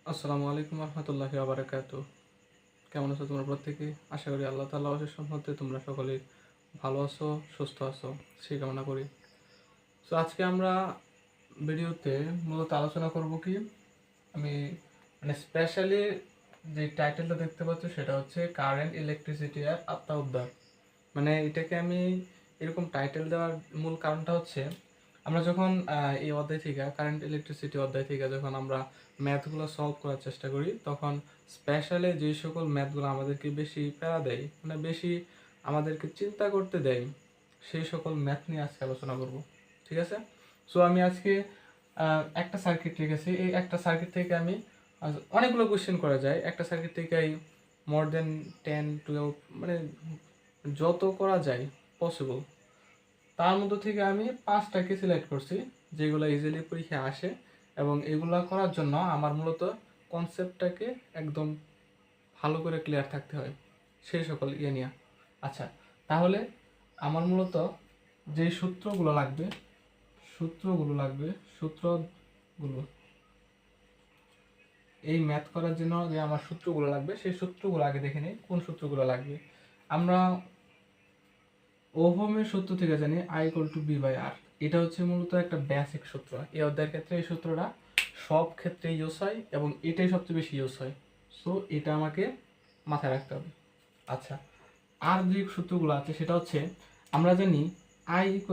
আসসালামু আলাইকুম রহমতুল্লাহি ওয়া বারাকাতুহু। কেমন আছো তোমরা প্রত্যেকে? আশা করি আল্লাহ তাআলার অশেষ রহমতে তোমরা সকলেই ভালো আছো, সুস্থ আছো, সেই কামনা করি। সো আজকে আমরা ভিডিওতে মূলত আলোচনা করব কি, আমি স্পেশালি যে টাইটেলটা দেখতে পাচ্ছ সেটা হচ্ছে কারেন্ট ইলেকট্রিসিটি আর আত্মা উদ্ধার। এটাকে আমি এরকম টাইটেল দেওয়ার মূল কারণটা হচ্ছে, আমরা যখন এই অধ্যায় থেকে কারেন্ট ইলেকট্রিসিটি অধ্যায় থেকে যখন আমরা ম্যাথগুলো সলভ করার চেষ্টা করি, তখন স্পেশালি যে সকল ম্যাথগুলো আমাদেরকে বেশি প্যারা দেয়, বেশি আমাদেরকে চিন্তা করতে দেয়, সেই সকল ম্যাথ নিয়ে আজকে আলোচনা করব। ঠিক আছে? সো আমি আজকে একটা সার্কিট রেখেছি। এই একটা সার্কিট থেকে আমি অনেকগুলো কোয়েশ্চেন করা যায়। একটা সার্কিট থেকে মোর দেন 10-12 যত করা যায় পসিবল, তার মধ্যে থেকে আমি 5টাকে সিলেক্ট করছি যেগুলো ইজিলি পরীক্ষায় আসে, এবং এগুলো করার জন্য আমার মূলত কনসেপ্টটাকে একদম ভালো করে ক্লিয়ার থাকতে হয় সেই সকল নিয়ে। আচ্ছা, তাহলে আমার মূলত যে সূত্রগুলো এই ম্যাথ করার জন্য যে আমার সূত্রগুলো লাগবে, সেই সূত্রগুলো আগে দেখে নিই কোন সূত্রগুলো লাগবে। আমরা ওহমের সূত্র থেকে জানি I = V/R। এটা হচ্ছে মূলত একটা বেসিক সূত্র। এই অধ্যায়ের ক্ষেত্রে এই সূত্রটা সব ক্ষেত্রে ইউজ হয় এবং এটাই সবচেয়ে বেশি ইউজ হয়। সো এটা আমাকে মাথায় রাখতে হবে। আচ্ছা, আর যে সূত্রগুলো আছে সেটা হচ্ছে, আমরা জানি I =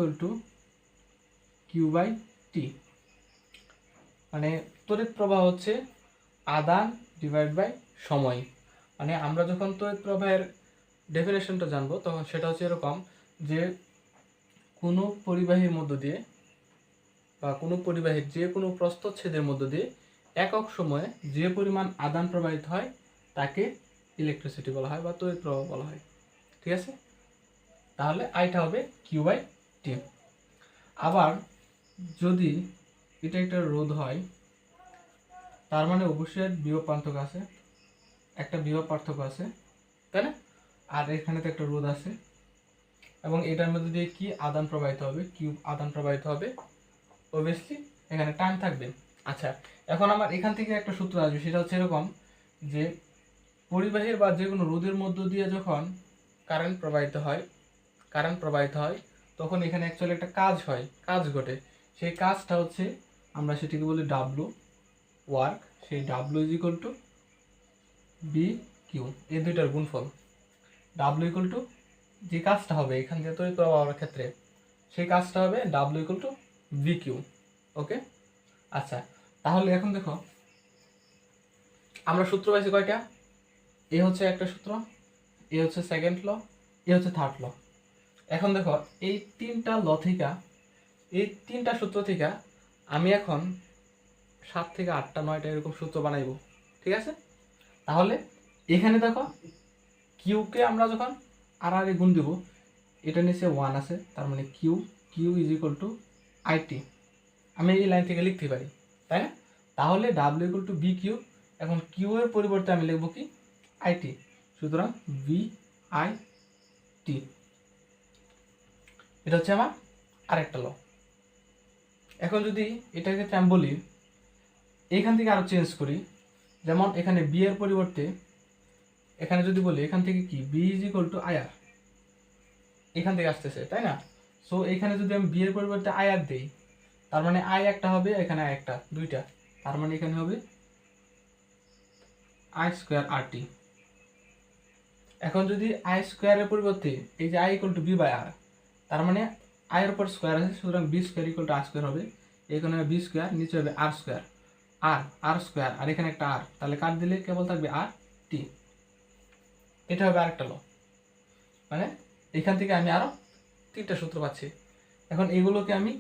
Q/T। তড়িৎ প্রবাহ হচ্ছে আদান ডিভাইড বাই সময়। আমরা যখন তড়িৎ প্রবাহের ডেফিনেশনটা জানবো, তখন সেটা হচ্ছে এরকম যে কোনো পরিবাহীর মধ্য দিয়ে বা কোনো পরিবাহীর যে কোনো প্রস্থচ্ছেদের মধ্য দিয়ে একক সময়ে যে পরিমাণ আদান প্রবাহিত হয় তাকে ইলেকট্রিসিটি বলা হয় বা তড়িৎ প্রবাহ বলা হয়। ঠিক আছে? তাহলে আইটা হবে Q/T। আবার যদি এটা একটা রোধ হয়, তার অবশ্যই বিভব পার্থক্য আছে, একটা বিভব পার্থক্য আছে, তাই না? আর এখানে তো একটা রোধ আছে, এবং এটার মধ্যে দিয়ে কি আদান প্রবাহিত হবে? কিউ আদান প্রবাহিত হবে। অবভিয়াসলি এখানে টাইম থাকবে। আচ্ছা, এখন আমার এখান থেকে একটা সূত্র আসবে, সেটা হচ্ছে এরকম যে পরিবাহীর বা যে কোনো রোধের মধ্য দিয়ে যখন কারেন্ট প্রবাহিত হয় তখন এখানে অ্যাকচুয়ালি একটা কাজ ঘটে। সেই কাজটা হচ্ছে, আমরা সেটিকে বলি ডাব্লু ওয়ার্ক। সেই ডাব্লু = বি কিউ, এই দুইটার গুণফল। ডাব্লু = যে কাজটা হবে এখান থেকে তড়িৎ প্রবাহের ক্ষেত্রে, সেই কাজটা হবে ডাব্লু = ভি কিউ। ওকে? আচ্ছা, তাহলে এখন দেখো আমরা সূত্র পাইছি কয়টা? এ হচ্ছে একটা সূত্র, এ হচ্ছে সেকেন্ড ল, এ হচ্ছে থার্ড ল। এখন দেখো এই তিনটা সূত্র থেকে আমি এখন 7 থেকে 8টা 9টা এরকম সূত্র বানাইব। ঠিক আছে? তাহলে এখানে দেখো কিউকে আমরা যখন আর আগে গুণ দেব, এটা নিচে 1 আছে, তার কিউ = IT। আমি এই লাইন থেকে লিখতে পারি, তাই না? তাহলে ডাব্লিউ = BQ। এখন কিউ এর পরিবর্তে আমি লিখব কি? IT। সুতরাং VIT। এটা হচ্ছে আমার আরেকটা ল। এখন যদি এটার ক্ষেত্রে আমি বলি, এখান থেকে আরো চেঞ্জ করি, যেমন এখানে বি এর পরিবর্তে এখানে যদি বলি, এখান থেকে কি B = IR, এখান থেকে আসতেছে, তাই না? সো এখানে যদি আমি বি এর পরিবর্তে IR দেই, তার আই একটা হবে, এখানে আই একটা, দুইটা, তার এখানে হবে I²RT। এখন যদি I² এর পরিবর্তে এই যে I = B/R, তার আই এর উপর স্কোয়ার আছে, সুতরাং B² = R² হবে। এখানে হবে B², নিচে হবে R², R² আর এখানে একটা R, তাহলে কাট দিলে কেবল থাকবে RT। এটা হবে আরেকটা ল। এখান থেকে আমি আরো 3টা সূত্র পাচ্ছি। এখন এগুলোকে আমি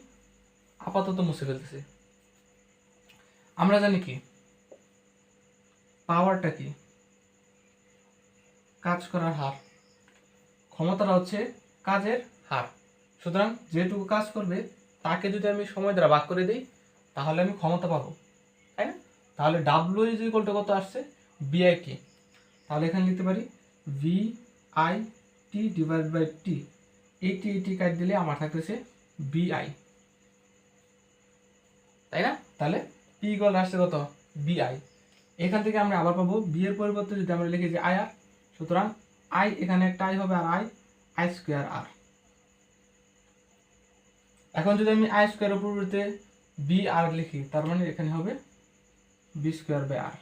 আপাতত মুছে ফেলতেছি। আমরা জানি কি পাওয়ারটা কি? কাজ করার হার। ক্ষমতাটা হচ্ছে কাজের হার। সুতরাং যেটুকু কাজ করবে তাকে যদি আমি সময় দ্বারা ভাগ করে দিই, তাহলে আমি ক্ষমতা পাবো, তাই না? তাহলে ডাব্লু = কত আসছে? BIT। তাহলে এখানে লিখতে পারি VIT/T। এই কাট দিলে আমার থাকতেছে BI, তাই না? তাহলে P = আসছে কত? BI। এখান থেকে আমরা আবার পাবো বি এর পরিবর্তে যদি আমরা লিখি যে আই আর, সুতরাং আই এখানে একটা আই হবে আর আই স্কোয়ার আর। এখন যদি আমি আই স্কোয়ারের পরিবর্তে বি আর লিখি, তার মানে এখানে হবে বি স্কোয়ার বাই আর।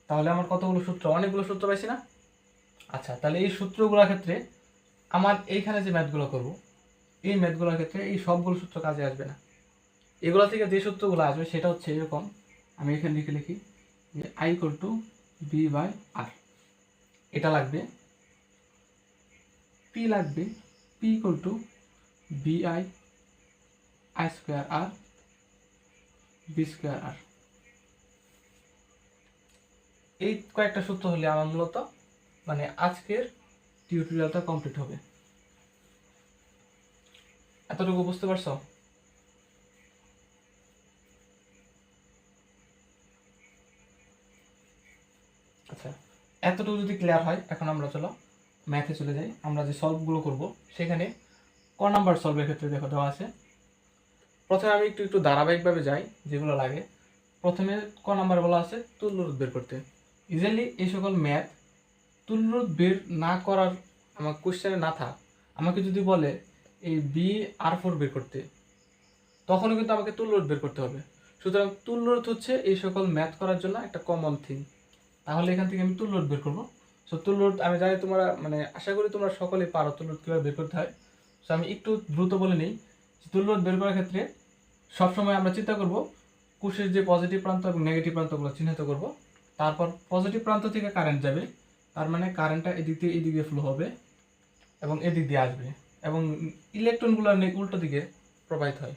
তাহলে আমার কতগুলো সূত্র, অনেকগুলো সূত্র পাইছি না? আচ্ছা, তাহলে এই সূত্রগুলোর ক্ষেত্রে আমার এইখানে যে ম্যাথগুলো করব, এই ম্যাথগুলোর ক্ষেত্রে এই সবগুলো সূত্র কাজে আসবে না। এগুলো থেকে যে সূত্রগুলো আসবে সেটা হচ্ছে এরকম, আমি এখানে লিখি যে I equal to V by R, এটা লাগবে। পি লাগবে, P equal to V I I square R V square R. এই কয়েকটা সূত্র হলে আমার মূলত মানে আজকের টিউটোরিয়ালটা কমপ্লিট হবে। এতটুকু বুঝতে পারছো? আচ্ছা, এতটুকু যদি ক্লিয়ার হয়, এখন আমরা চলো ম্যাথে চলে যাই। আমরা যে সলভগুলো করব সেখানে ক নাম্বার সলভের ক্ষেত্রে দেখো দেওয়া আছে। প্রথমে আমি একটু ধারাবাহিকভাবে যাই যেগুলো লাগে। প্রথমে ক নাম্বার বলা আছে তুল্যরোধ বের করতে। ইজিলি এই সকল ম্যাথ তুল্যরোধ বের না করার আমার কোশ্চেনে না থাক, আমাকে যদি বলে এই বি আর ফোর বের করতে, তখনও কিন্তু আমাকে তুল্যরোধ বের করতে হবে। সুতরাং তুল্যরোধ হচ্ছে এই সকল ম্যাথ করার জন্য একটা কমন থিং। তাহলে এখান থেকে আমি তুল্যরোধ বের করবো। সো তুল্যরোধ আমি জানি তোমরা মানে আশা করি তোমরা সকলেই পারো তুল্যরোধ কীভাবে বের করতে হয়। সো আমি একটু দ্রুত বলে নিই। তুল্যরোধ বের করার ক্ষেত্রে সবসময় আমরা চিন্তা করব কোষের যে পজিটিভ প্রান্ত এবং নেগেটিভ প্রান্তগুলো চিহ্নিত করব। তারপর পজিটিভ প্রান্ত থেকে কারেন্ট যাবে, তার মানে কারেন্টটা এদিক দিয়ে ফ্লো হবে এবং এদিক দিয়ে আসবে, এবং ইলেকট্রনগুলো উল্টো দিকে প্রবাহিত হয়।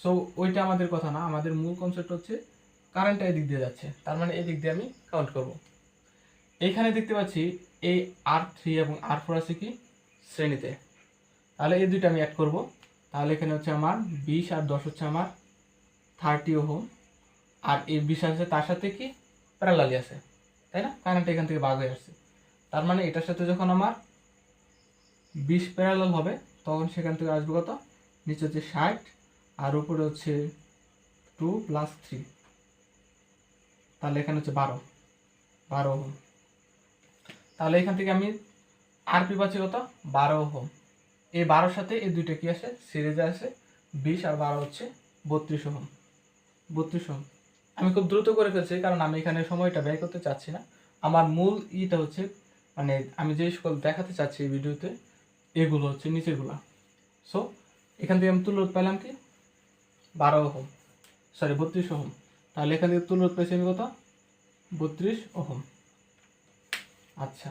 সো ওইটা আমাদের কথা না, আমাদের মূল কনসেপ্ট হচ্ছে কারেন্টটা এদিক দিয়ে যাচ্ছে, তার মানে এদিক দিয়ে আমি কাউন্ট করব। এইখানে দেখতে পাচ্ছি এই R3 এবং R4 আছে কি শ্রেণীতে, তাহলে এই দুইটা আমি অ্যাড করব। তাহলে এখানে হচ্ছে আমার 20 আর 10 হচ্ছে আমার 30 ওহম, আর এই 20 আছে তার সাথে কি প্যারালালি আছে, তাই না? কারেন্ট এখান থেকে ভাগ হয়ে আসছে, তার মানে এটার সাথে যখন আমার 20 প্যারালাল হবে তখন সেখান থেকে আসবে কত, নিচে হচ্ছে 60 আর উপরে হচ্ছে 2 + 3, তাহলে এখানে হচ্ছে 12 ওহম। তাহলে এখান থেকে আমি আরপি পাচ্ছি কত, 12 ওহম। এই 12-র সাথে এই দুইটা কি আসে, সিরিজে আসে, 20 আর 12 হচ্ছে 32 ওহম। 32 ওহম আমি খুব দ্রুত করে ফেলছি কারণ আমি এখানে সময়টা ব্যয় করতে চাচ্ছি না। আমার মূল ইটা হচ্ছে মানে আমি যে সকল দেখাতে চাচ্ছি এই ভিডিওতে এগুলো হচ্ছে নিচেগুলা। সো এখান থেকে আমি তুল্যরোধ পেলাম কি 12 ওহম, সরি 32 ওহম। তাহলে এখান থেকে তুল্যরোধ পেয়েছি আমি কত, 32 ওহম। আচ্ছা,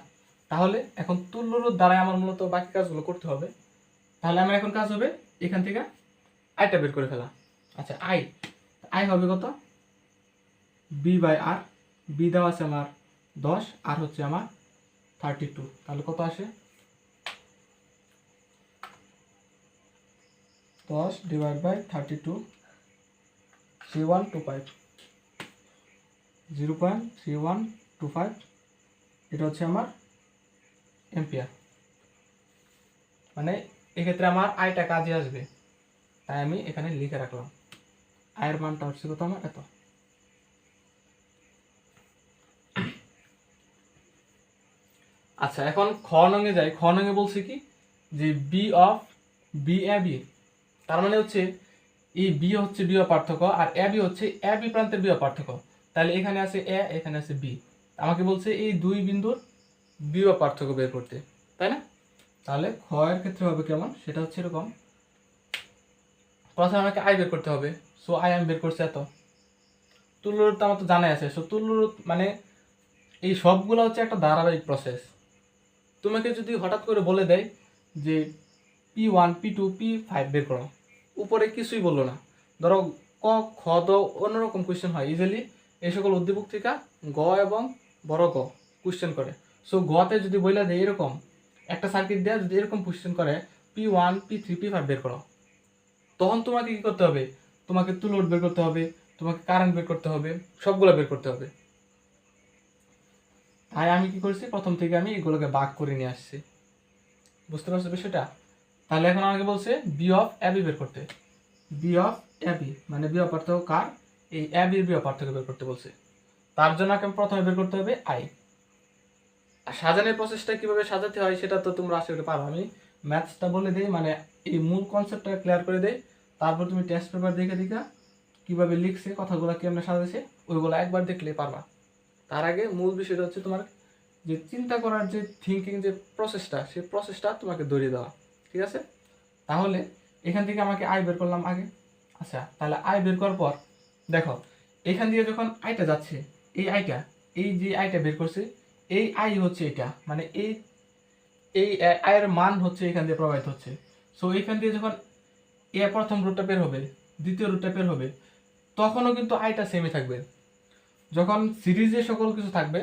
তাহলে এখন তুল্যরোধ দ্বারা আমার মূলত বাকি কাজগুলো করতে হবে। তাহলে আমার এখন কাজ হবে এখান থেকে আইটা বের করে ফেলা। আচ্ছা, আই হবে কত, বি বাই আর। বি দেওয়া আছে আমার 10 আর হচ্ছে আমার 32, তাহলে কত আসে, 10 ডিভাইড বাই 32, 3125, 0.3125, এটা হচ্ছে আমার এম্পিয়ার। মানে এক্ষেত্রে আমার আইটা কাজে আসবে, তাই আমি এখানে লিখে রাখলাম। আয়ের মানটা হচ্ছে কত আমার এত। আচ্ছা, এখন খ নঙে যাই। খ নঙে বলছে কি যে B of B A B, তার মানে হচ্ছে এই বি হচ্ছে বিও পার্থক্য আর এ বি হচ্ছে এ বি প্রান্তের বিও পার্থক্য। তাহলে এখানে আছে এ, এখানে আছে বি, আমাকে বলছে এই দুই বিন্দুর বিও পার্থক্য বের করতে, তাই না? তাহলে খ এর ক্ষেত্রে হবে কেমন, সেটা হচ্ছে এরকম। প্রথমে আমাকে আই বের করতে হবে। সো আই আমি বের করছি এত। তুল্যরোধ তো আমার তো জানাই আছে। সো তুল্যরোধ মানে এই সবগুলো হচ্ছে একটা ধারাবাহিক প্রসেস। তোমাকে যদি হঠাৎ করে বলে দেয় যে P1 P2 P5 বের করো, উপরে কিছুই বললো না, ধরো ক খ দ অন্যরকম কোয়েশ্চেন হয় ইজিলি এই সকল উদ্দীপক থেকে গ এবং বড় গ কোয়েশ্চেন করে। সো গতে যদি বলে দেয় এরকম একটা সার্কিট দেওয়া, যদি এরকম কোয়েশ্চেন করে P1 P3 P5 বের করো, তখন তোমাকে কি করতে হবে, তোমাকে তুল্যরোধ বের করতে হবে, তোমাকে কারেন্ট বের করতে হবে, সবগুলো বের করতে হবে। তাই আমি কি করছি, প্রথম থেকে আমি এগুলোকে ভাগ করে নিয়ে আসছি। বুঝতে পারছো বিষয়টা? তাহলে এখন আমাকে বলছে বি অফ এবি বের করতে। বি অফ এবি মানে বি অফ পার্থক্য কার, এই এ বির বিভব পার্থক্য বের করতে বলছে। তার জন্য আমাকে প্রথমে বের করতে হবে আই। আর সাজানোর প্রসেসটা কিভাবে সাজাতে হয় সেটা তো তোমরা আশা করি পারো। আমি ম্যাথসটা বলে দিই, মানে এই মূল কনসেপ্টটা ক্লিয়ার করে দেই, তারপর তুমি টেস্ট পেপার দেখে কিভাবে লিখছে, কথাগুলো কেমনে সাজাইছে ওইগুলো একবার দেখলেই পারবা। তার আগে মূল বিষয়টা হচ্ছে তোমার যে চিন্তা করার যে থিঙ্কিং যে প্রসেসটা, সেই প্রসেসটা তোমাকে ধরিয়ে দেওয়া। ঠিক আছে? তাহলে এখান থেকে আমাকে আই বের করলাম আগে। আচ্ছা, তাহলে আই বের করার পর দেখো এখান দিয়ে যখন আইটা যাচ্ছে, এই যে আইটা বের করছে, এই আই হচ্ছে এটা, মানে এই এই আয়ের মান হচ্ছে এখান দিয়ে প্রবাহিত হচ্ছে। সো এইখান দিয়ে যখন এ প্রথম রুটটা বের হবে, দ্বিতীয় রুটটা বের হবে, তখনও কিন্তু আইটা সেমই থাকবে। যখন সিরিজে সকল কিছু থাকবে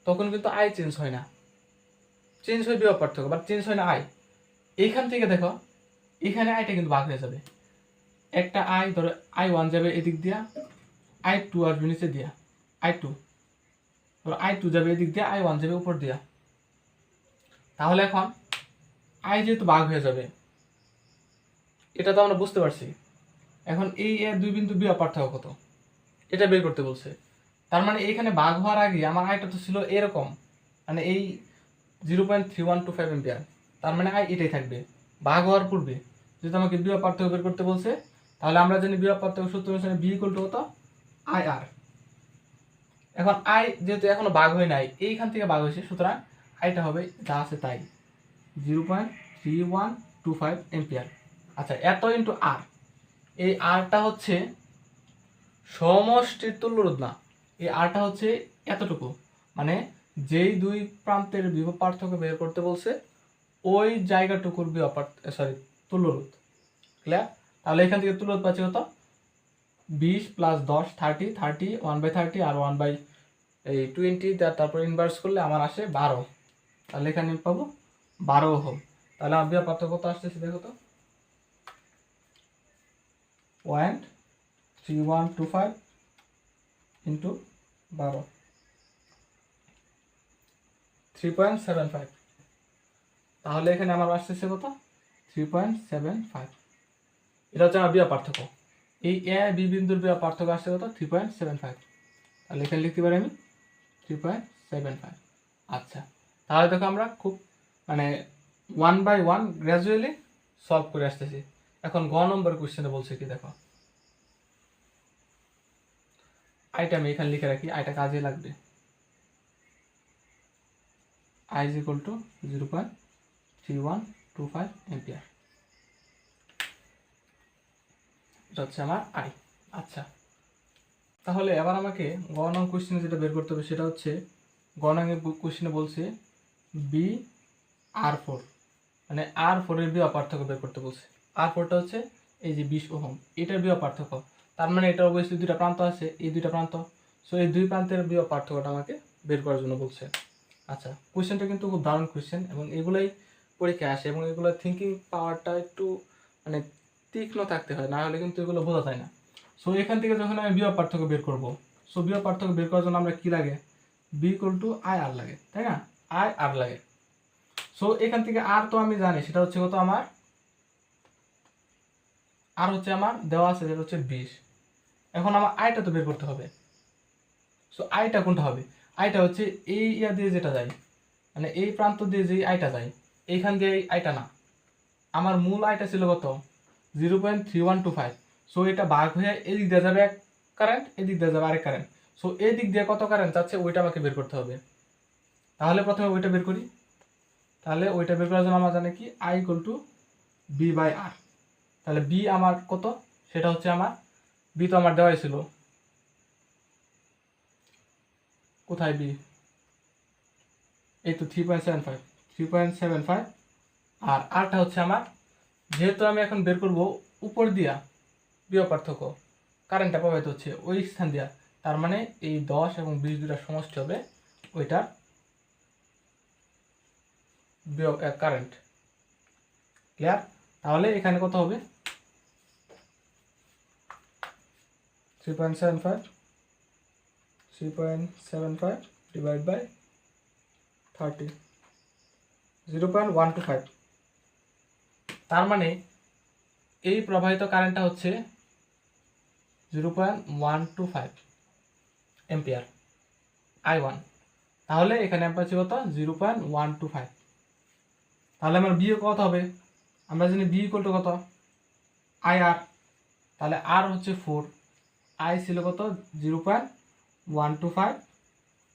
তখন কিন্তু আই চেঞ্জ হয় না, চেঞ্জ হয় বিভব পার্থক্য, বাট চেঞ্জ হয় না আই। এইখান থেকে দেখো এখানে আইটা কিন্তু ভাগ হয়ে যাবে। একটা আই ধরো I1 যাবে এদিক দিয়া, I2 আসবে নিচে দিয়া, I2 ধরো I2 যাবে এদিক দিয়া, I1 যাবে উপর দিয়া। তাহলে এখন আই যেহেতু ভাগ হয়ে যাবে, এটা তো আমরা বুঝতে পারছি। এখন এই এর দুই বিন্দু বিভব পার্থক্য কত এটা বের করতে বলছে। তার মানে এইখানে ভাগ হওয়ার আগে আমার আইটা তো ছিল এরকম, মানে এই 0.3125 এম্পিয়ার। তার মানে আই এটাই থাকবে। ভাগ হওয়ার পূর্বে যেহেতু আমাকে বিভব পার্থক্য বের করতে বলছে, তাহলে আমরা জানি বিভব পার্থক্য সূত্র অনুসারে বি ইকুয়াল টু কত, আই আর। এখন আই যেহেতু এখনো ভাগ হয় নাই, এইখান থেকে ভাগ হয়েছে, সুতরাং আইটা হবে যা আছে তাই, 0.3125 এম্পিয়ার। আচ্ছা, এত ইন্টু আর, এই আরটা হচ্ছে সমষ্টির তুল্যরোধ না, এই আরটা হচ্ছে এতটুকু, মানে যেই দুই প্রান্তের বিভব পার্থক্য বের করতে বলছে ওই জায়গাটুকুর বিভব তুল্যরোধ। ক্লিয়ার? তাহলে এখান থেকে তুল্যরোধ পাচ্ছি কত, 20 + 10 30 30 1/30 আর 1/20, তারপর ইনভার্স করলে আমার আসে 12। তাহলে এখানে পাবো 12 ওহম। তাহলে আমার বিভব পার্থক্য কত আসতেছে দেখো তো, 0.3125 ইন্টু 12, 3.75। তাহলে এখানে আমার আসতেছে কত, 3.75। এটা হচ্ছে আমার বিভব পার্থক্য। এই এ বি বিন্দুর বিভব পার্থক্য আসছে কত, 3.75। তাহলে এখানে লিখতে পারি আমি 3.75। আচ্ছা, তাহলে দেখো আমরা খুব মানে 1/1 গ্র্যাজুয়ালি সলভ করে আসতেছি। এখন গ নম্বর কোশ্চেনে বলছে কি দেখো, আইটা আমি এখানে লিখে রাখি, আইটা কাজে লাগবে। I is equal to 0.3125 ampere, এটা হচ্ছে আমার আই। আচ্ছা, তাহলে এবার আমাকে গ নং কোশ্চেনে যেটা বের করতে হবে সেটা হচ্ছে, গ নং কোশ্চেনে বলছে বি R4, মানে R4 এর বিভব পার্থক্য বের করতে বলছে। R4টা হচ্ছে এই যে 20 ওহম, এটার বিভব পার্থক্য। তার মানে এটা অবশ্যই দুইটা প্রান্ত আছে, এই দুইটা প্রান্ত, সো এই দুই প্রান্তের বিভব পার্থক্যটা আমাকে বের করার জন্য বলছে। আচ্ছা, কোশ্চেনটা কিন্তু খুব দারুণ কোশ্চেন এবং এগুলাই পরীক্ষায় আসে, এবং এগুলো থিঙ্কিং পাওয়ারটা একটু মানে তীক্ষ্ণ থাকতে হয়, না হলে কিন্তু এগুলো বোঝা যায় না। সো এখান থেকে যখন আমি বিভব পার্থক্য বের করব, সো বিভব পার্থক্য বের করার জন্য আমরা কি লাগে, বি ইকুয়াল টু আই আর লাগে, তাই না? আই আর লাগে। সো এখান থেকে আর তো আমি জানি সেটা হচ্ছে কত আমার, আর হচ্ছে আমার দেওয়া আছে যেটা হচ্ছে 20। এখন আমার আইটা তো বের করতে হবে। সো আইটা কোনটা হবে, আইটা হচ্ছে এই ইয়া দিয়ে যেটা যায়, মানে এই প্রান্ত দিয়ে যে আইটা যায়, এইখান দিয়ে আইটা না, আমার মূল আইটা ছিল কত, 0.3125। সো এটা ভাগ হয়ে এদিক দিয়ে যাবে এক কারেন্ট, এদিক দিয়ে যাবে আরেক কারেন্ট। সো এই দিক দিয়ে কত কারেন্ট যাচ্ছে ওইটা আমাকে বের করতে হবে। তাহলে প্রথমে ওইটা বের করি। তাহলে ওইটা বের করার জন্য আমরা জানি কি, I equal to V by R. তাহলে বি আমার কত, সেটা হচ্ছে আমার, বি তো আমার দেওয়াই ছিল, কোথায় বি, এই তো 3.75, আর আরটা হচ্ছে আমার, যেহেতু আমি এখন বের করব উপর দিয়া বিভব পার্থক্য, কারেন্টটা প্রবাহিত হচ্ছে ওই স্থান দিয়া, তার মানে এই 10 এবং 20 দুটা সমষ্টি হবে ওইটার বিভব কারেন্ট। ক্লিয়ার? তাহলে এখানে কত হবে, 3.75 ডিভাইড বাই 30, 0.125। তার মানে এই প্রবাহিত কারেন্টটা হচ্ছে 0.125 এম্পিয়ার I1। তাহলে এখানে অ্যাম্পিয়ার ছিল কত 0.125। তাহলে আমার বি কত হবে, আমরা জানি বি ইকুয়াল টু কত IR। তাহলে আর হচ্ছে 4, আই ছিল কত 0.125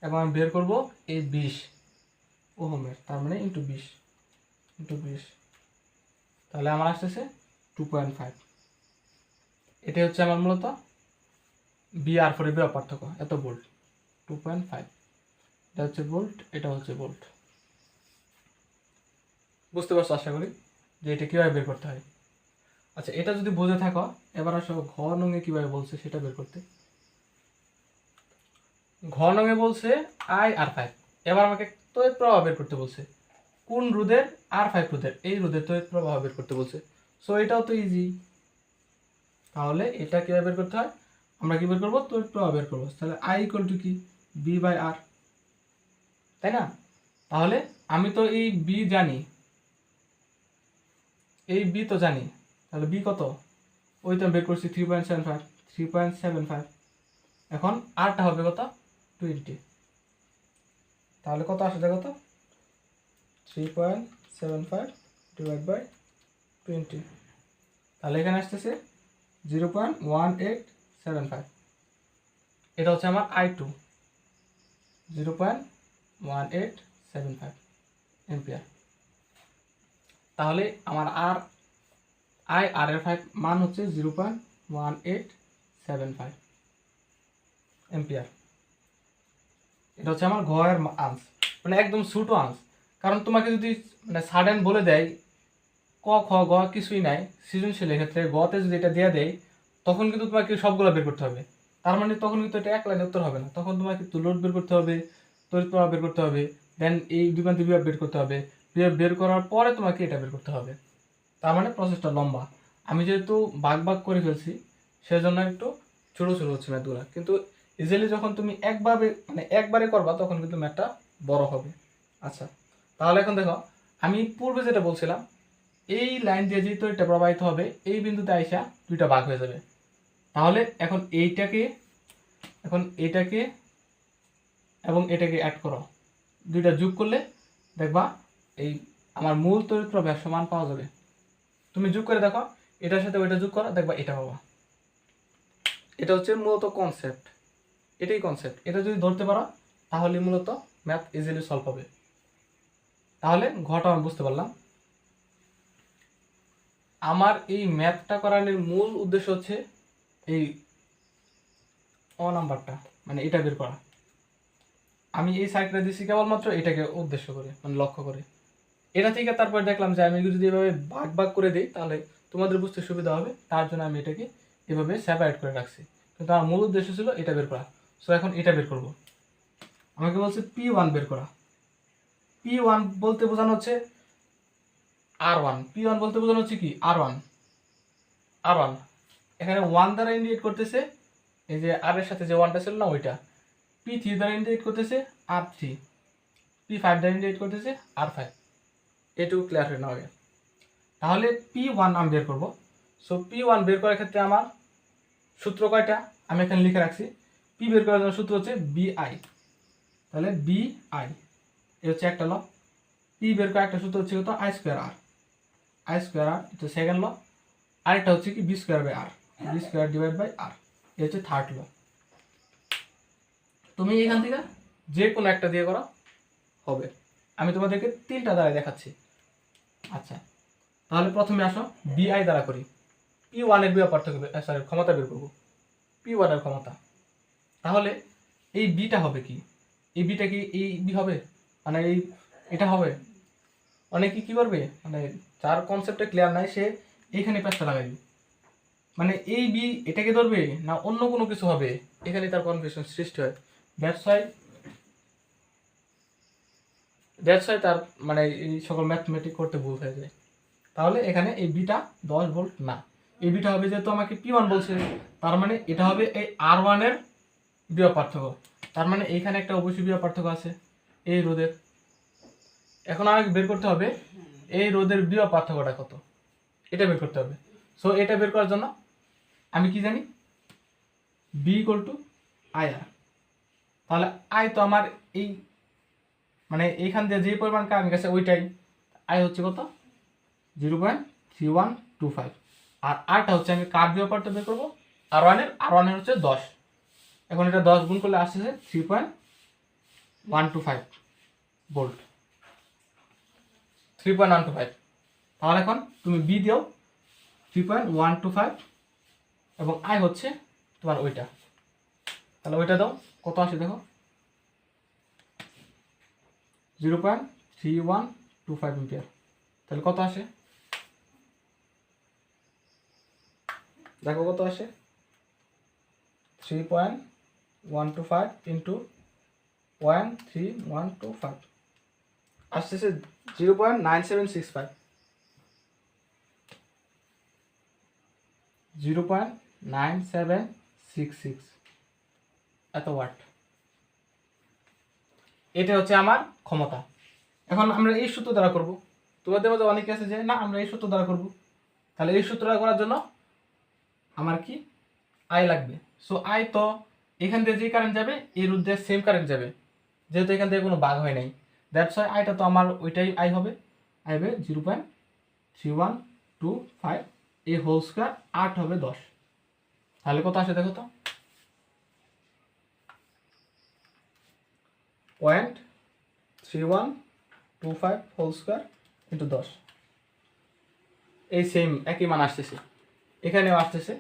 এবং আমি বের করবো এই 20 ওহমের, তার মানে ইন্টু 20 তাহলে আমার আসতেছে 2.5। এটাই হচ্ছে আমার মূলত বি আর 4 এর বিভব পার্থক্য, এত ভোল্ট 2.5। এটা হচ্ছে ভোল্ট, এটা হচ্ছে ভোল্ট। বুঝতে পারছো আশা করি যে এটা কীভাবে বের করতে হয়। আচ্ছা, এটা যদি বুঝে থাকো, এবার আসো ঘ নঙে কীভাবে বলছে সেটা বের করতে। ঘ নঙে বলছে IR5। এবার আমাকে তড়িৎ প্রবাহ বের করতে বলছে, কোন রোধের, R5 রোধের, এই রোধের তড়িৎ প্রবাহ বের করতে বলছে। সো এটাও তো ইজি। তাহলে এটা কীভাবে বের করতে হয়, আমরা কি বের করবো, তড়িৎ প্রবাহ বের করবো। তাহলে I ইকুয়াল টু কি B/R, তাই না? তাহলে আমি তো এই বি জানি, এই বি তো জানি, তাহলে বি কত, ওই তো বের করছি 3.75। এখন আরটা হবে কত 20। তাহলে কত আসে কত 3.75 ডিভাইড বাই 20। তাহলে এখানে আসতেছে 0.1875। এটা হচ্ছে আমার I2 0.1875 এম্পিয়ার। তাহলে আমার আর এর 5 মান হচ্ছে 0.1875 এম্পিয়ার। এটা হচ্ছে আমার ঘয়ের আন্স, মানে একদম ছোটো আন্স। কারণ তোমাকে যদি মানে সাডেন বলে দেয় ক খ গ কিছুই নাই সৃজনশীলের ক্ষেত্রে, গতে যদি এটা দেওয়া দেয় তখন কিন্তু তোমাকে সবগুলো বের করতে হবে। তার মানে তখন কিন্তু এটা এক লাইনে উত্তর হবে না, তখন তোমাকে কিন্তু লোড বের করতে হবে, তড়িৎ প্রবাহ বের করতে হবে, দেন এই দুই বিভব বের করতে হবে, বিভব বের করার পরে তোমাকে এটা বের করতে হবে। তার মানে প্রসেসটা লম্বা। আমি যেহেতু ভাগ করে ফেলছি সেজন্য একটু ছোটো ছোটো হচ্ছে ম্যাথগুলো, কিন্তু ইজিলি যখন তুমি একবারে করবা তখন কিন্তু ম্যাথটা বড় হবে। আচ্ছা, তাহলে এখন দেখো আমি পূর্বে যেটা বলছিলাম, এই লাইন দিয়ে যেহেতু এটা প্রবাহিত হবে, এই বিন্দুতে আইসা দুইটা ভাগ হয়ে যাবে। তাহলে এখন এইটাকে এবং এটাকে অ্যাড করো, দুইটা যোগ করলে দেখবা এই আমার মূল তড়িৎ প্রবাহ সমান পাওয়া যাবে। তুমি যোগ করে দেখো, এটার সাথে ওইটা যোগ করো, দেখবা এটা পাবা। এটা হচ্ছে মূলত কনসেপ্ট, এটাই কনসেপ্ট। এটা যদি ধরতে পারো তাহলে মূলত ম্যাথ ইজিলি সলভ হবে। তাহলে ঘটা আমি বুঝতে পারলাম। আমার এই ম্যাথটা করানোর মূল উদ্দেশ্য হচ্ছে এই নাম্বারটা, মানে এটা বের করা। আমি এই সাইডটা দিচ্ছি কেবলমাত্র এটাকে উদ্দেশ্য করে, মানে লক্ষ্য করে। এটা থেকে তারপর দেখলাম যে আমি যদি এভাবে ভাগ করে দিই তাহলে তোমাদের বুঝতে সুবিধা হবে, তার জন্য আমি এটাকে এভাবে সেপারেট করে রাখছি। কিন্তু আমার মূল উদ্দেশ্য ছিল এটা বের করা। সো এখন এটা বের করব। আমাকে বলছে P1 বের করা। P1 বলতে বোঝানো হচ্ছে R1। P1 বলতে বোঝানো হচ্ছে কি R1। এখানে 1 দ্বারা ইন্ডিকেট করতেছে এই যে আর এর সাথে যে 1টা ছিল না ওইটা। P3 দ্বারা ইন্ডিকেট করতেছে R3। P5 দ্বারা ইন্ডিকেট করতেছে R5। এটুকু ক্লিয়ার হয়ে নেওয়া হবে। তাহলে P1 আমি বের করব। সো P1 বের করার ক্ষেত্রে আমার সূত্র কয়টা আমি এখানে লিখে রাখছি। P বের করার জন্য সূত্র হচ্ছে BI। তাহলে BI এ হচ্ছে একটা ল। P বের করার একটা সূত্র হচ্ছে কত I2R। I2R এটা সেকেন্ড ল। আরেকটা হচ্ছে কি B2/R, B2/R। এ হচ্ছে থার্ড ল। তুমি এখান থেকে যে কোনো একটা দিয়ে করা হবে। আমি তোমাদেরকে তিনটা দ্বারা দেখাচ্ছি। আচ্ছা, তাহলে প্রথমে আসো BI দ্বারা করি। P1 এর বিভব পার্থক্য ক্ষমতা বের করবো, P1 এর ক্ষমতা। তাহলে এই বিটা হবে কি, এই বিটা কি এই বি হবে, মানে এটা হবে। অনেকে কি করবে, মানে যার কনসেপ্টটা ক্লিয়ার নাই সে এইখানে প্যাচটা লাগাইবে, মানে এই বি এটাকে ধরবে না অন্য কোনো কিছু হবে, এখানে তার কনফিউশন সৃষ্টি হয়। দ্যাটস ওয়াই তার মানে এই সকল ম্যাথমেটিক করতে ভুল হয়ে যায়। তাহলে এখানে এই বিটা 10 ভোল্ট না, এই বিটা হবে যেহেতু আমাকে P1 বলছে, তার মানে এটা হবে এই R1 এর বিভব পার্থক্য। তার মানে এইখানে একটা অবশ্যই বিভব পার্থক্য আছে এই রোধের। এখন আমাকে বের করতে হবে এই রোধের বিভব পার্থক্যটা কত, এটা বের করতে হবে। সো এটা বের করার জন্য আমি কি জানি, বি ইকুয়াল টু আই আর। তাহলে আই তো আমার এই মানে এইখান দিয়ে যে পরিমাণ কারেন্ট গেছে ওইটাই, আই হচ্ছে কত 0.3125, আর আরটা হচ্ছে আমি কার বিয়োগ পার্টটা বের করবো আর ওয়ানের হচ্ছে 10। এখন এটা 10 গুণ করলে আসতেছে 3.125 ভোল্ট, 3.125। তাহলে এখন তুমি বি দিও 3.125 এবং আই হচ্ছে তোমার ওইটা, তাহলে ওইটা দাও কত আসে দেখো 0.3125 এম্পিয়ার। তাহলে কত আসে দেখো কত আসে 3.125 ইন্টু 0.3125 আসতেছে 0.9765, 0.9766 এত ওয়াট। এটা হচ্ছে আমার ক্ষমতা। এখন আমরা এই সূত্র দ্বারা করব। তোমাদের মধ্যে অনেকে আছে যে না আমরা এই সূত্র দ্বারা করব, তাহলে এই সূত্রটা করার জন্য আমার কি আই লাগবে। সো আই তো এখান দিয়ে যে কারেন্ট যাবে এর উদ্দেশ্যে সেম কারেন্ট যাবে, যেহেতু এখান থেকে কোনো ভাগ হয় নাই, দ্যাটস ওয়াই আইটা তো আমার ওইটাই আই হবে 0.3125, এই হোল স্কয়ার 8 হবে 10। তাহলে কত আসে দেখো তো 0.3125 হোল স্কয়ার ইন্টু 10, এই সেম একই মান আসতেছে, এখানেও আসতেছে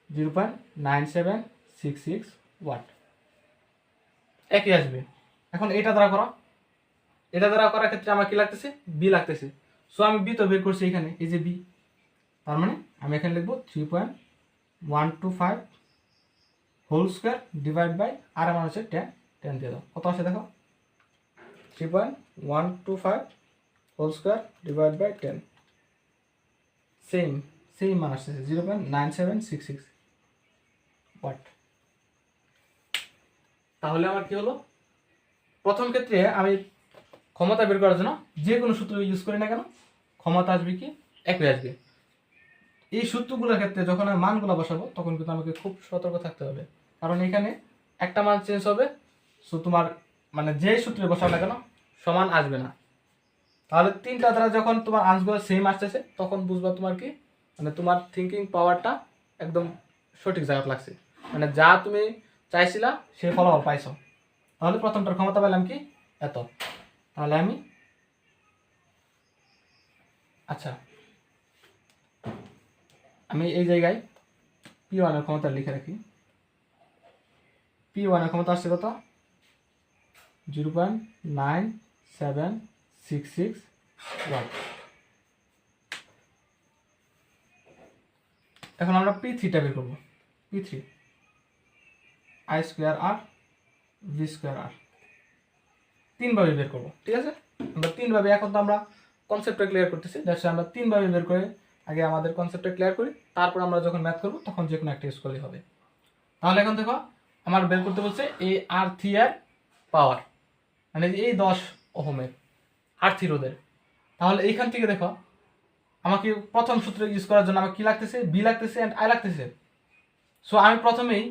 0.9766 ওয়াট, একই আসবে। এখন এটা দ্বারা করো, এটা দ্বারা করার ক্ষেত্রে আমার কি লাগতেছে বি লাগতেছে। সো আমি বি তো বের করছি এখানে, এই যে বি, তার মানে আমি এখানে লিখবো 3.125 হোল স্কয়ার ডিভাইড বাই আর আমার হচ্ছে 10, 10 দিয়ে দাও কত আসে দেখো 3.125 whole square divide by 10, same মান আসতেছে 0.9766 ওয়াট। তাহলে আমার কি হলো, প্রথম ক্ষেত্রে আমি ক্ষমতা বের করার জন্য যে কোনো সূত্র ইউজ করি না কেন ক্ষমতা আসবে কি একই আসবে। এই সূত্রগুলোর ক্ষেত্রে যখন আমি মানগুলো বসাবো তখন কিন্তু আমাকে খুব সতর্ক থাকতে হবে, কারণ এখানে একটা মান চেঞ্জ হবে, সো তোমার মানে যে সূত্রে বসাও না কেন সমান আসবে না। তাহলে তিনটা দ্বারা যখন তোমার আনসারগুলো সেম আসতেছে তখন বুঝবা তোমার কি মানে তোমার থিঙ্কিং পাওয়ারটা একদম সঠিক জায়গায় লাগছে, মানে যা তুমি চাইছিলা সেই ফলাফল পাইছো। তাহলে প্রথমটার ক্ষমতা পেলাম কি এত। তাহলে আমি আচ্ছা আমি এই জায়গায় P1 এর ক্ষমতা লিখে রাখি। P1 এর ক্ষমতা আসছে কত 0.9766 ওয়াট। এখন আমরা P3টা বের করবো, P3 I square R V square R, তিনভাবে বের করবো, ঠিক আছে। আমরা তিনভাবে, এখন তো আমরা কনসেপ্টটা ক্লিয়ার করতেছি, দ্যাটস আমরা তিনভাবে বের করে আগে আমাদের কনসেপ্টটা ক্লিয়ার করি, তারপর আমরা যখন ম্যাথ করবো তখন যে কোনো একটা ইউজ করলেই হবে। তাহলে এখন দেখো আমার বের করতে বলছে এই R3 এর পাওয়ার, মানে এই 10 ওহমের R3 রোধের। তাহলে এইখান থেকে দেখো আমাকে প্রথম সূত্র ইউজ করার জন্য আমার কি লাগতেছে বি লাগতেছে অ্যান্ড আই লাগতেছে। সো আমি প্রথমেই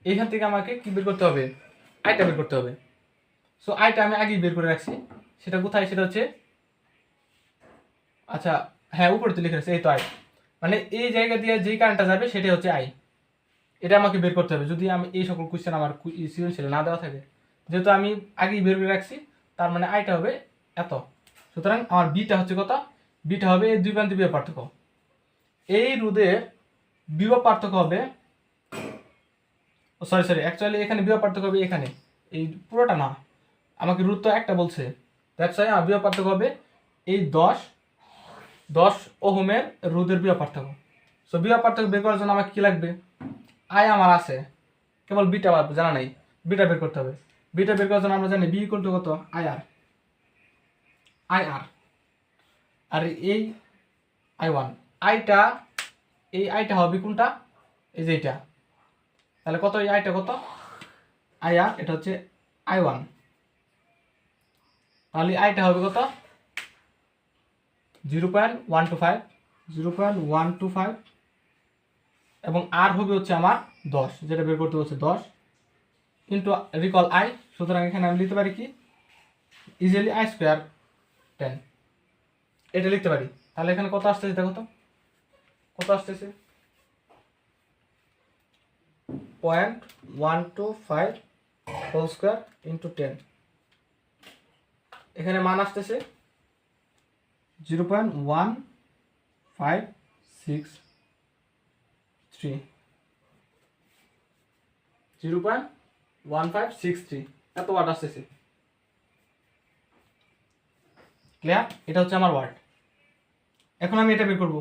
এইখান থেকে আমাকে কি বের করতে হবে আইটা বের করতে হবে। সো আইটা আমি আগেই বের করে রাখছি, সেটা কোথায় সেটা হচ্ছে আচ্ছা হ্যাঁ উপরে তো লিখে রাখছি, এই তো আই, মানে এই জায়গা দিয়ে যেই কারেন্টটা যাবে সেটাই হচ্ছে আই, এটা আমাকে বের করতে হবে যদি আমি এই সকল কোশ্চেন আমার সৃজনশীলে না দেওয়া থাকে। যেহেতু আমি আগেই বের করে রাখছি তার মানে আইটা হবে এত। সুতরাং আমার বিটা হচ্ছে কত, বিটা হবে এই দুই প্রান্তে বিভব পার্থক্য, এই রোধের বিভব পার্থক্য হবে সরি অ্যাকচুয়ালি এখানে বিভব পার্থক্য হবে এখানে, এই পুরোটা না, আমাকে রোধ তো একটা বলছে, দ্যাটস ওয়াই বিভব পার্থক্য হবে এই 10 ওহমের রোধের বিভব পার্থক্য। সো বিভব পার্থক্য বের করার জন্য আমাকে কি লাগবে আই আমার আছে, কেবল বিটা আমার জানা নাই, বিটা বের করতে হবে। বিটা বের করার জন্য আমরা জানি বি ইকুয়াল টু কত আই আর, আর এই I1 আইটা, এই আইটা হবে কোনটা এই যে এটা, তাহলে কত এই আইটা কত আই আর, এটা হচ্ছে I1, তাহলে আইটা হবে কত 0.125 এবং আর হবে হচ্ছে আমার 10, যেটা বের করতে হচ্ছে 10 ইন্টু রিকল আই। সুতরাং এখানে আমি লিখতে পারি কি ইজিলি আই স্কোয়ার 10, এটা লিখতে পারি। তাহলে এখানে কত আসতেছে দেখো তো, কত আসতেছে 0.125 হোল স্কোয়ার ইন্টু 10, এখানে মান আসতেছে 0.1563, 0.1563 এত ওয়াট আসতেছে। ক্লিয়ার? এটা হচ্ছে আমার ওয়াট। এখন আমি এটা বের করবো।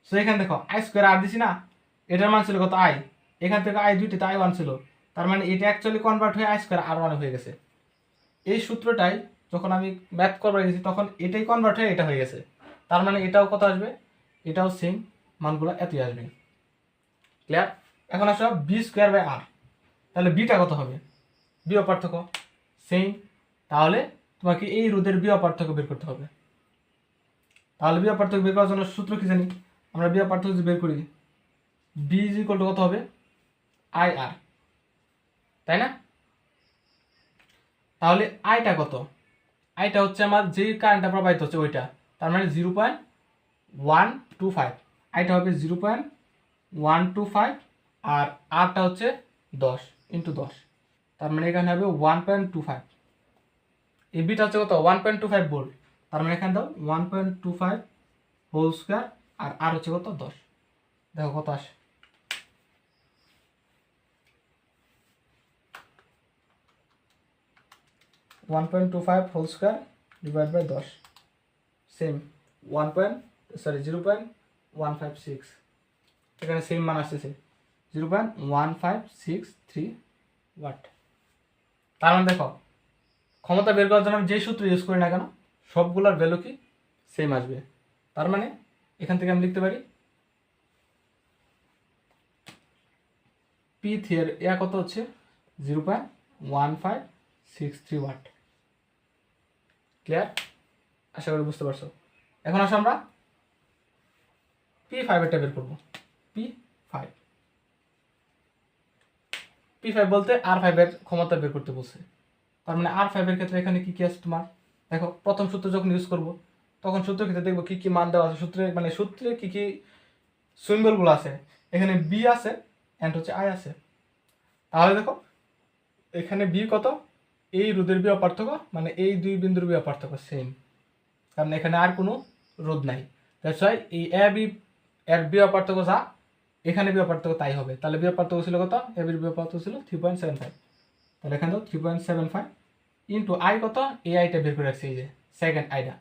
সো এখানে দেখো আই স্কোয়ার আর দিছি না, এটার মান ছিল কত আই, এখান থেকে আই দুইটাতে আই ওয়ান ছিল, তার মানে এটা অ্যাকচুয়ালি কনভার্ট হয়ে আই স্কোয়ার আর ওয়ান হয়ে গেছে। এই সূত্রটাই যখন আমি ম্যাথ করবার গেছি তখন এটাই কনভার্ট হয়ে এটা হয়ে গেছে, তার মানে এটাও কত আসবে, এটাও সেম মানগুলো এতই আসবে। ক্লিয়ার? এখন আসো বি স্কোয়ার বাই আর, তাহলে বিটা কত হবে, বিয়োগ পার্থক্য সেম, তাহলে তোমাকে এই রোধের বিয়োগ পার্থক্য বের করতে হবে। তাহলে বিয়োগ পার্থক্য বের করার জন্য সূত্র কি জানি আমরা, বিয়োগ পার্থক্য যদি বের করি বি ইজ ইকুয়াল টু কত হবে আই আর, তাই না? তাহলে আইটা কত, আইটা হচ্ছে আমার যে কারেন্টটা প্রবাহিত হচ্ছে ওইটা, তার মানে 0.125, আইটা হবে 0.125 আর আরটা হচ্ছে 10 ইন্টু 10, তার মানে এখানে হবে 1.25, এই বিটা হচ্ছে কত 1.25 ভোল্ট, তার মানে এখানে দাও 1.25 হোল স্কোয়ার আর হচ্ছে কত 10, দেখো কত আসে, 1.25 whole square divide by 10 same 0.156, এখানে সেম মান আসতেছে 0.1563 ওয়াট। তার মানে দেখো ক্ষমতা বের করার জন্য আমি যে সূত্র ইউজ করি না কেন সবগুলোর ভ্যালু কি সেম আসবে, তার মানে এখান থেকে আমি লিখতে পারি পি থিয়ার এ কত হচ্ছে 0.1563 ওয়াট। ক্লিয়ার? আশা করি বুঝতে পারছো। এখন আসো আমরা P5 এরটা বের করবো। P5 বলতে R5 এর ক্ষমতা বের করতে বলছে, তার মানে R5 এর ক্ষেত্রে এখানে কি কি আছে তোমার দেখো, প্রথম সূত্র যখন ইউজ করব তখন সূত্রের ক্ষেত্রে দেখবো কি কি মান দেওয়া আছে, সূত্রে কি কি সিম্বলগুলো আছে, এখানে বি আছে এন্ড হচ্ছে আই আছে। তাহলে দেখো এখানে বি কত, এই রোধের বিয়োগ পার্থক্য, মানে এই দুই বিন্দুর বিয়োগ পার্থক্য সেম, কারণ এখানে আর কোনো রোধ নাই, দ্যাটস ওয়াই এই এ বি এর বিয়োগ পার্থক্য যা এখানে বিয়োগ পার্থক্য তাই হবে। তাহলে বিয়োগ পার্থক্য ছিল কত, এ বির বিয়োগ পার্থক্য ছিল 3.75, তাহলে এখানে তো 3.75 ইন্টু আই কত, এই আইটা বের করে রাখছি, এই যে সেকেন্ড আইটা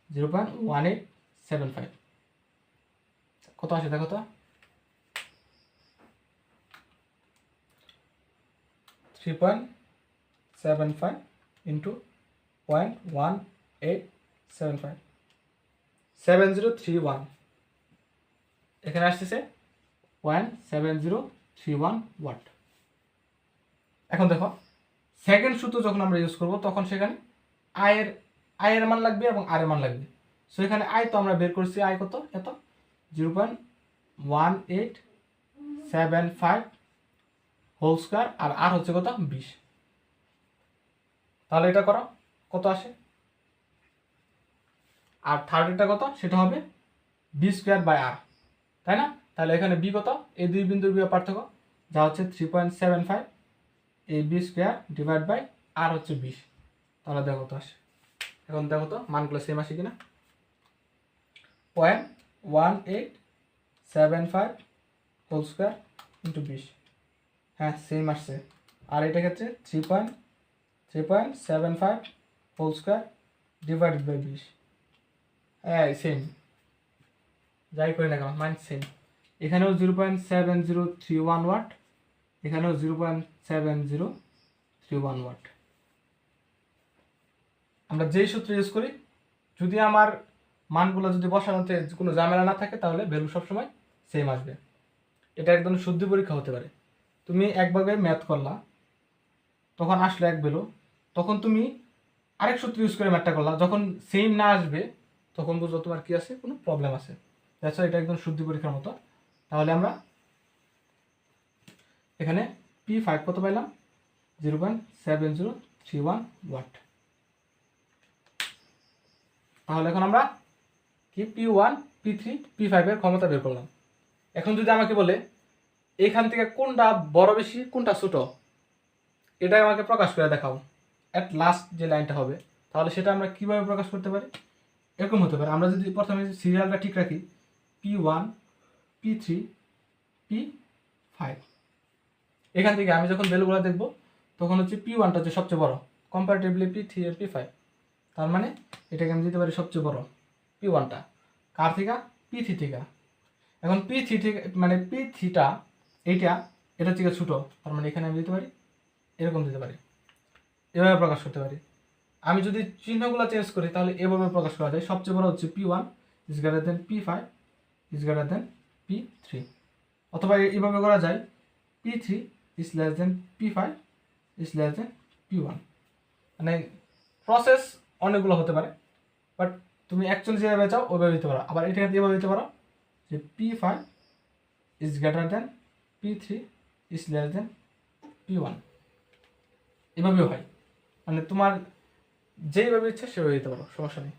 0.1875, কত আসে দেখো তো 3.75 ইন্টু 0.1875, 7031, এখানে আসতেছে 0.7031 ওয়াট। এখন দেখো সেকেন্ড সূত্র যখন আমরা ইউজ করব তখন সেখানে আয়ের মান লাগবে এবং আর এর মান লাগবে। সো এখানে আই তো আমরা বের করছি, আই কত এত 0.1875 হোল স্কোয়ার আর হচ্ছে কত 20, তাহলে এটা করো কত আসে, আর থার্ডটা কত সেটা হবে বি স্কোয়ার বাই আর, তাই না? তাহলে এখানে বি কত, এই দুই বিন্দুর বিয়োগ পার্থক্য যা হচ্ছে 3.75 এই বি স্কোয়ার ডিভাইড বাই আর হচ্ছে 20, তাহলে দেখো তো আসে। এখন দেখো তো মানগুলো সেম আসে কিনা, 0.1875 হোল স্কোয়ার ইন্টু 20, হ্যাঁ সেম আসছে। আর এটা ক্ষেত্রে 3.75 হোল স্কোয়ার ডিভাইডেড বাই 20, হ্যাঁ সেম, যাই করি না কেন মান সেম। এখানেও 0.7031 ওয়াট, এখানেও 0.7031 ওয়াট। আমরা যেই সূত্র ইউজ করি যদি আমার মানগুলো যদি বসানোতে কোনো ঝামেলা না থাকে তাহলে ভ্যালু সবসময় সেম আসবে। এটা একদম শুদ্ধ পরীক্ষা হতে পারে, তুমি একভাবে ম্যাথ করলা তখন আসলে এক ভ্যালু, তখন তুমি আরেক সূত্র ইউজ করে ম্যাথটা করলা, যখন সেম না আসবে তখন বুঝো তোমার কি আছে, কোনো প্রবলেম আছে। দ্যাটস ওয়াই এটা একদম শুদ্ধ পরীক্ষার মতো। তাহলে আমরা এখানে P5 কত পাইলাম 0.7031 ওয়াট। তাহলে এখন আমরা কি P1 P3 P5 এর ক্ষমতা বের করলাম। এখন যদি আমাকে বলে এখান থেকে কোনটা বড় বেশি কোনটা ছোট, এটা আমাকে প্রকাশ করে দেখাও এট লাস্ট যে লাইনটা হবে, তাহলে সেটা আমরা কিভাবে প্রকাশ করতে পারি? এরকম হতে পারে, আমরা যদি প্রথমে সিরিয়ালটা ঠিক রাখি P1 P3 P5, এখান থেকে আমি যখন ভ্যালুগুলো দেখব তখন হচ্ছে P1টা হচ্ছে সবচেয়ে বড় কম্পারেটিভলি P3 আর P5, তার মানে এটাকে আমি দিতে পারি সবচেয়ে বড় P1টা কার থেকে P3 থেকে। এখন P3 থেকে মানে P3টা এটা থেকে ছোটো, তার মানে এখানে আমি দিতে পারি এরকম দিতে পারি, এভাবে প্রকাশ করতে পারি। আমি যদি চিহ্নগুলো চেঞ্জ করি তাহলে এভাবে প্রকাশ করা যায়, সবচেয়ে বড় হচ্ছে P1 is greater than P5 is greater than P3, অথবা এইভাবে করা যায় P3 is less than P5 is less than P1। মানে প্রসেস অনেকগুলো হতে পারে, বাট তুমি অ্যাকচুয়ালি যেভাবে চাও ওইভাবে দিতে পারো। আবার এটা এভাবে দিতে পারো যে P5 is greater than P3 is less than P1, এভাবেও হয়। মানে তোমার যেইভাবে ইচ্ছা সেভাবে দিতে পারো, সমস্যা নেই।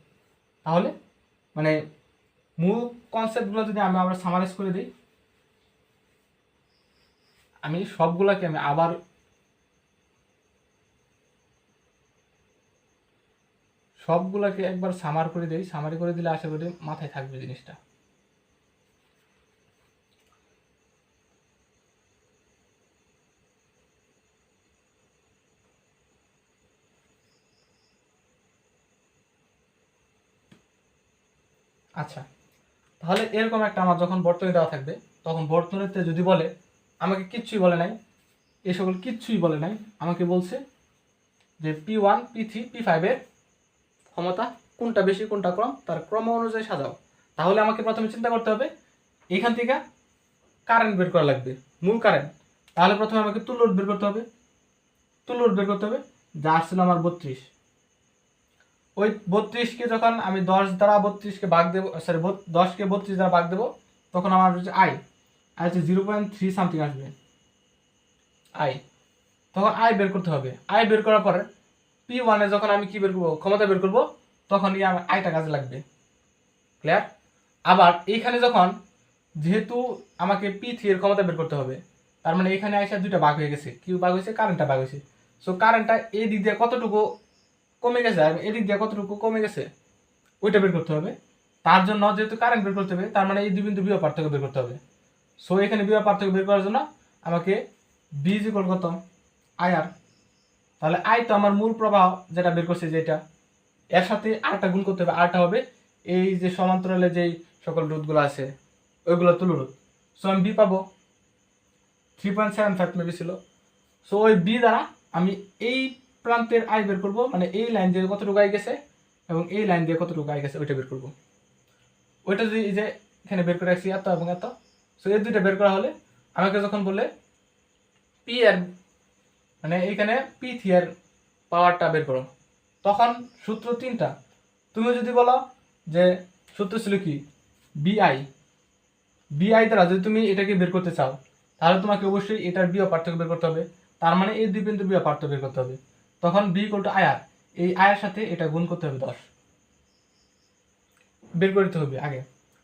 তাহলে মানে মূল কনসেপ্টগুলো যদি আমি আবার সামারাইজ করে দিই, আমি সবগুলোকে একবার সামার করে দিই, সামারি করে দিলে আশা করি মাথায় থাকবে জিনিসটা। আচ্ছা, তাহলে এরকম একটা আমার যখন বর্তনী দেওয়া থাকবে তখন বর্তনীতে যদি বলে, আমাকে কিচ্ছুই বলে নাই, এ সকল কিচ্ছুই বলে নাই, আমাকে বলছে যে P1 P3 P5 এর ক্ষমতা কোনটা বেশি কোনটা কম তার ক্রম অনুযায়ী সাজাও। তাহলে আমাকে প্রথমে চিন্তা করতে হবে এইখান থেকে কারেন্ট বের করা লাগবে, মূল কারেন্ট। তাহলে প্রথমে আমাকে তুল্য রোধ বের করতে হবে, যা আসছিল আমার 32। ওই 32কে যখন আমি 10 দ্বারা 32কে ভাগ দেবো, সরি 10কে 32 দ্বারা ভাগ দেবো, তখন আমার হচ্ছে আই হচ্ছে 0.3 সামথিং আসবে আই। তখন আই বের করতে হবে, আই বের করার পরে P1 এ যখন আমি কি বের করবো ক্ষমতা বের করবো তখনই আমার আইটা কাজে লাগবে। ক্লিয়ার? আবার এইখানে যখন যেহেতু আমাকে P3 এর ক্ষমতা বের করতে হবে, তার মানে এখানে আইসা দুইটা ভাগ হয়ে গেছে, কি ভাগ হয়েছে কারেন্টটা ভাগ হয়েছে। সো কারেন্টটা এই দিক দিয়ে কতটুকু কমে গেছে আর এদিক দিয়ে কতটুকু কমে গেছে ওইটা বের করতে হবে। তার জন্য যেহেতু কারেন্ট বের করতে হবে, তার মানে এই দুই বিন্দু বিভব পার্থক্য বের করতে হবে। সো এখানে বিভব পার্থক্য বের করার জন্য আমাকে বি ইজ ইকুয়াল কত আইআর। তাহলে আই তো আমার মূল প্রবাহ যেটা বের করছে, যেটা এর সাথে আরটা গুণ করতে হবে, আরটা হবে এই যে সমান্তরালে যেই সকল রোধগুলো আছে ওইগুলো তুলো রোধ। সো আমি বি পাবো 3.75 মেবি ছিল। সো ওই বি দ্বারা আমি এই প্রান্তের আই বের করবো, মানে এই লাইন দিয়ে কতটুকু আই গেছে এবং এই লাইন দিয়ে কতটুকু আই গেছে ওইটা বের করবো। ওইটা যদি এই যে এখানে বের করে রাখছি এত এবং এত, সো এই দুইটা বের করা হলে আমাকে যখন বলে পি এর মানে এইখানে P3 এর পাওয়ারটা বের করো, তখন সূত্র তিনটা। তুমি যদি বলো যে সূত্র ছিল কি বিআই দ্বারা যদি তুমি এটাকে বের করতে চাও তাহলে তোমাকে অবশ্যই এটার বিয়োগ পার্থক্য বের করতে হবে, তার মানে এই দুই বিন্দুর বিয়োগ পার্থক্য বের করতে হবে। তখন বি ইকুয়াল টু আইআর, এই আয়ের সাথে এটা গুণ করতে হবে 10 বের করতে হবে আগে।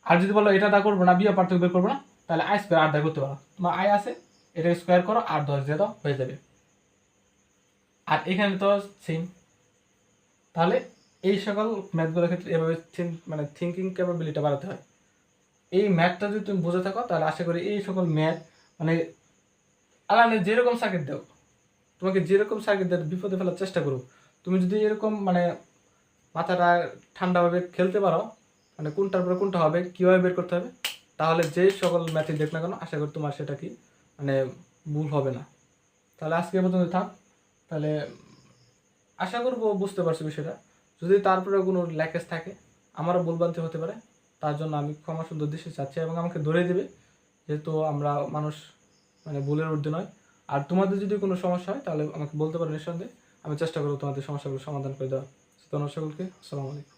আর যদি বলো এটা দা করবো না বিয়োগ পার্থক্য বের করবো না, তাহলে আই স্কোয়ার আর দা করতে পারো, তোমার আই আছে এটা স্কোয়ার করো আর 10 দিয়ে দাও হয়ে যাবে। আর এখানে তো সেম। তাহলে এই সকল ম্যাথগুলোর ক্ষেত্রে এভাবে মানে থিঙ্কিং ক্যাপাবিলিটি বাড়াতে হয়। এই ম্যাথটা যদি তুমি বুঝে থাকো তাহলে আশা করি এই সকল ম্যাথ মানে আলাদা যেরকম সার্কিট দাও, তোমাকে যেরকম সার্কিট দেয় বিপদে ফেলার চেষ্টা করো, তুমি যদি এরকম মানে মাথাটা ঠান্ডাভাবে খেলতে পারো, মানে কোনটার পরে কোনটা হবে কীভাবে বের করতে হবে, তাহলে যে সকল ম্যাথই দেখ না কেন আশা করি তোমার সেটা কি মানে ভুল হবে না। তাহলে আজকে পর্যন্ত থাক, তাহলে আশা করবো বুঝতে পারছো বিষয়টা। যদি তারপরে কোনো ল্যাকেজ থাকে আমারও ভুলভ্রান্তি হতে পারে, তার জন্য আমি ক্ষমা সুন্দর দৃষ্টি চাচ্ছি এবং আমাকে ধরে দেবে, যেহেতু আমরা মানুষ মানে ভুলের ঊর্ধ্বে নয়। আর তোমাদের যদি কোনো সমস্যা হয় তাহলে আমাকে বলতে পারো নিঃসন্দেহে, আমি চেষ্টা করবো তোমাদের সমস্যাগুলো সমাধান করে দেওয়া। ধন্যবাদ সকলকে, আসসালামু আলাইকুম।